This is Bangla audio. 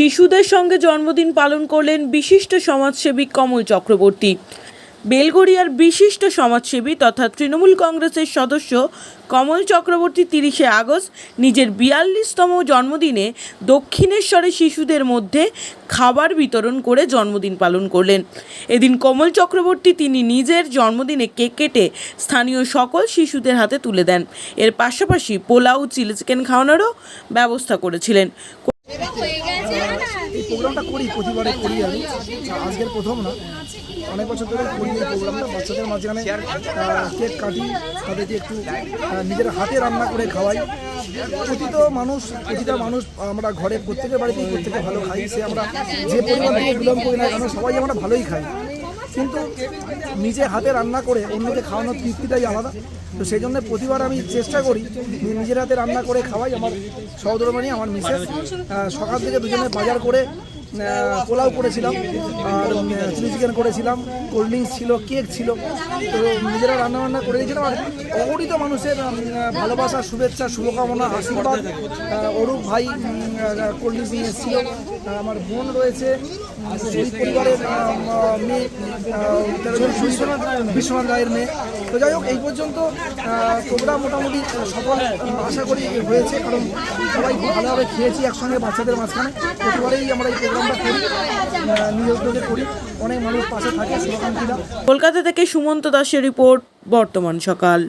শিশুদের সঙ্গে জন্মদিন পালন করলেন বিশিষ্ট সমাজসেবী কমল চক্রবর্তী। বেলগড়িয়ার বিশিষ্ট সমাজসেবী তথা তৃণমূল কংগ্রেসের সদস্য কমল চক্রবর্তী 30শে আগস্ট নিজের 42তম জন্মদিনে দক্ষিণেশ্বরে শিশুদের মধ্যে খাবার বিতরণ করে জন্মদিন পালন করলেন। এদিন কমল চক্রবর্তী তিনি নিজের জন্মদিনে কেক কেটে স্থানীয় সকল শিশুদের হাতে তুলে দেন। এর পাশাপাশি পোলাও, চিলি চিকেন খাওয়ানোরও ব্যবস্থা করেছিলেন। এই প্রোগ্রামটা করি, প্রতিবারে করি আমি, আজকের প্রথম না, অনেক বছর ধরে করি এই প্রোগ্রামটা। বাচ্চাদের মাঝখানে কেক কাটি, তাদেরকে একটু নিজের হাতে রান্না করে খাওয়াই। প্রতিটা মানুষ আমরা ঘরে প্রত্যেকের বাড়িতেই প্রত্যেকে ভালো খাই, সে আমরা যে পরিমাণ থেকে বিলং করি না কেন সবাই আমরা ভালোই খাই, কিন্তু নিজে হাতে রান্না করে অন্যকে খাওয়ানোর তৃপ্তিটাই আলাদা। তো সেই জন্য প্রতিবার আমি চেষ্টা করি নিজের হাতে রান্না করে খাওয়াই। আমার সহধর্মিণী, আমার মিসেস সকাল থেকে দুজনে বাজার করে পোলাও করেছিলাম, আর চিলি চিকেন করেছিলাম, কোল্ড ড্রিঙ্কস ছিল, কেক ছিল। তো নিজেরা রান্না করে দিয়েছিলাম। আর অগণিত মানুষের ভালোবাসা, শুভেচ্ছা, শুভকামনা, আশীর্বাদ। অরূপ ভাই কোল্ড ড্রিঙ্কস নিয়ে এসেছিল, আমার বোন রয়েছে, এই পরিবারের মেয়ে বিশ্বনাথ রায়ের মেয়ে। তো যাই হোক, এই পর্যন্ত প্রোগ্রাম মোটামুটি সফল আশা করি হয়েছে, কারণ সবাই খুব ভালোভাবে খেয়েছি একসঙ্গে বাচ্চাদের মাঝখানে। প্রতিবারেই আমরা এই প্রোগ্রামটা করি, নিজের উদ্যোগে করি, অনেক মানুষ পাশে থাকে শুভাকাঙ্ক্ষীরা। কলকাতা থেকে সুমন্ত দাসের রিপোর্ট, বর্তমান সকাল।